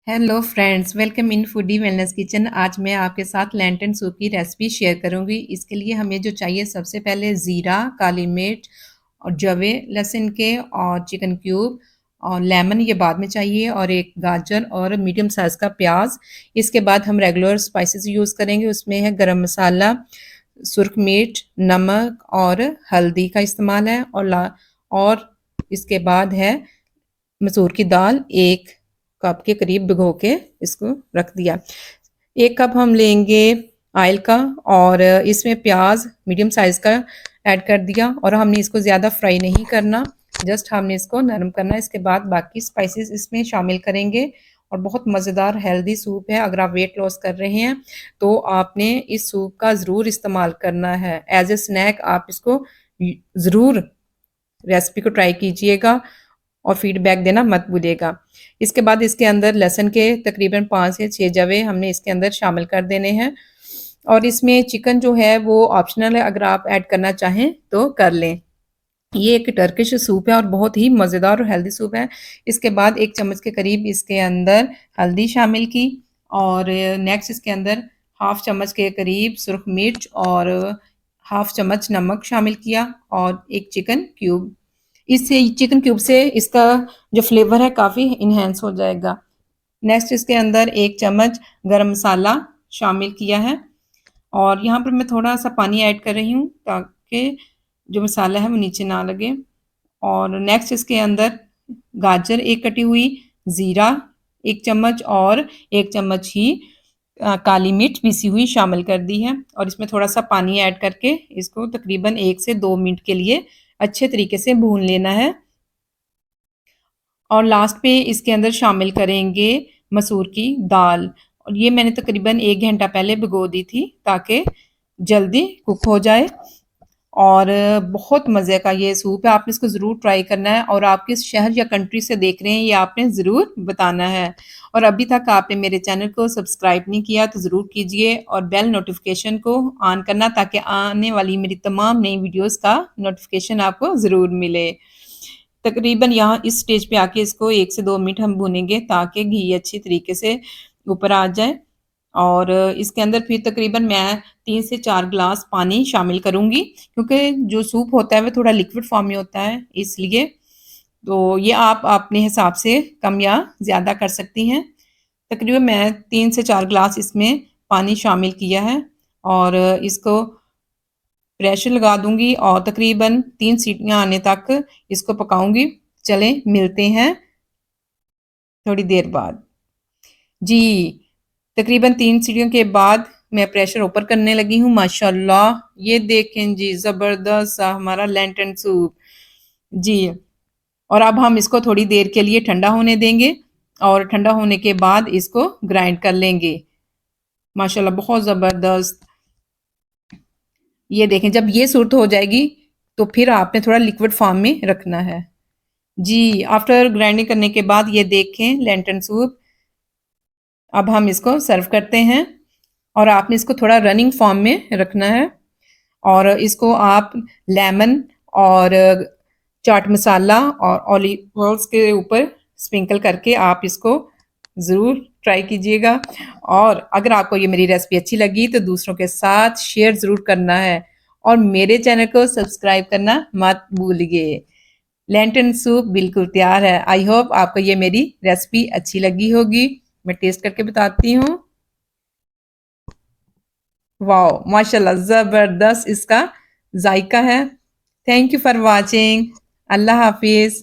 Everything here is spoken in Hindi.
Hello friends, welcome in foodie wellness kitchen. आज मैं आपके साथ लैंटन सूप की रेसिपी शेयर करूंगी। इसके लिए हमें जो चाहिए, सबसे पहले ज़ीरा, काली मिर्च और जवे लहसुन के और चिकन क्यूब और लेमन, ये बाद में चाहिए, और एक गाजर और मीडियम साइज़ का प्याज। इसके बाद हम रेगुलर स्पाइसेस यूज़ करेंगे। उसमें है गरम मसाला, सुर्ख मिर्च, नमक और हल्दी का इस्तेमाल है। और इसके बाद है मसूर की दाल, 1 कप के करीब भिगो के इसको रख दिया। 1 कप हम लेंगे ऑयल का, और इसमें प्याज मीडियम साइज़ का ऐड कर दिया, और हमने इसको ज़्यादा फ्राई नहीं करना, जस्ट हमने इसको नरम करना। इसके बाद बाकी स्पाइसेस इसमें शामिल करेंगे, और बहुत मज़ेदार हेल्दी सूप है। अगर आप वेट लॉस कर रहे हैं तो आपने इस सूप का ज़रूर इस्तेमाल करना है। एज ए स्नैक आप इसको ज़रूर रेसिपी को ट्राई कीजिएगा और फीडबैक देना मत भूलिएगा। इसके बाद इसके अंदर लहसुन के तकरीबन 5 से 6 जवे हमने इसके अंदर शामिल कर देने हैं, और इसमें चिकन जो है वो ऑप्शनल है, अगर आप ऐड करना चाहें तो कर लें। ये एक टर्किश सूप है और बहुत ही मज़ेदार और हेल्दी सूप है। इसके बाद 1 चम्मच के करीब इसके अंदर हल्दी शामिल की, और नेक्स्ट इसके अंदर हाफ चम्मच के करीब सुर्ख मिर्च और हाफ चम्मच नमक शामिल किया, और एक चिकन क्यूब। इससे चिकन क्यूब से इसका जो फ्लेवर है काफ़ी इन्हेंस हो जाएगा। नेक्स्ट इसके अंदर 1 चम्मच गरम मसाला शामिल किया है, और यहाँ पर मैं थोड़ा सा पानी ऐड कर रही हूँ ताकि जो मसाला है वो नीचे ना लगे। और नेक्स्ट इसके अंदर गाजर 1 कटी हुई, ज़ीरा 1 चम्मच और 1 चम्मच ही काली मिर्च पीसी हुई शामिल कर दी है, और इसमें थोड़ा सा पानी ऐड करके इसको तकरीबन 1 से 2 मिनट के लिए अच्छे तरीके से भून लेना है। और लास्ट में इसके अंदर शामिल करेंगे मसूर की दाल, और ये मैंने तकरीबन 1 घंटा पहले भिगो दी थी ताकि जल्दी कुक हो जाए। और बहुत मज़े का ये सूप है, आपने इसको ज़रूर ट्राई करना है, और आप किस शहर या कंट्री से देख रहे हैं ये आपने ज़रूर बताना है। और अभी तक आपने मेरे चैनल को सब्सक्राइब नहीं किया तो ज़रूर कीजिए, और बेल नोटिफिकेशन को ऑन करना ताकि आने वाली मेरी तमाम नई वीडियोस का नोटिफिकेशन आपको ज़रूर मिले। तकरीबन यहाँ इस स्टेज पे आके इसको 1 से 2 मिनट हम भूनेंगे ताकि घी अच्छी तरीके से ऊपर आ जाए। और इसके अंदर फिर तकरीबन मैं 3 से 4 ग्लास पानी शामिल करूँगी, क्योंकि जो सूप होता है वो थोड़ा लिक्विड फॉर्म में होता है, इसलिए। तो ये आप अपने हिसाब से कम या ज़्यादा कर सकती हैं। तकरीबन मैं 3 से 4 ग्लास इसमें पानी शामिल किया है, और इसको प्रेशर लगा दूंगी, और तकरीबन 3 सीटियां आने तक इसको पकाऊंगी। चलें मिलते हैं थोड़ी देर बाद। जी, तकरीबन 3 सीटियों के बाद मैं प्रेशर ऊपर करने लगी हूँ। माशाल्लाह, ये देखें जी, ज़बरदस्त सा हमारा लैंटन सूप। जी, और अब हम इसको थोड़ी देर के लिए ठंडा होने देंगे, और ठंडा होने के बाद इसको ग्राइंड कर लेंगे। माशाल्लाह बहुत ज़बरदस्त। ये देखें, जब ये सूरत हो जाएगी तो फिर आपने थोड़ा लिक्विड फॉर्म में रखना है। जी, आफ्टर ग्राइंडिंग करने के बाद ये देखें लैंटन सूप। अब हम इसको सर्व करते हैं, और आपने इसको थोड़ा रनिंग फॉर्म में रखना है, और इसको आप लेमन और चाट मसाला और ऑलिव ऑयल्स के ऊपर स्प्रिंकल करके आप इसको ज़रूर ट्राई कीजिएगा। और अगर आपको ये मेरी रेसिपी अच्छी लगी तो दूसरों के साथ शेयर ज़रूर करना है, और मेरे चैनल को सब्सक्राइब करना मत भूलिए। लैंटन सूप बिल्कुल तैयार है। आई होप आपको ये मेरी रेसिपी अच्छी लगी होगी। मैं टेस्ट करके बताती हूँ। वाओ, माशाल्लाह ज़बरदस्त इसका जायका है। Thank you for watching. अल्लाह हाफिज़।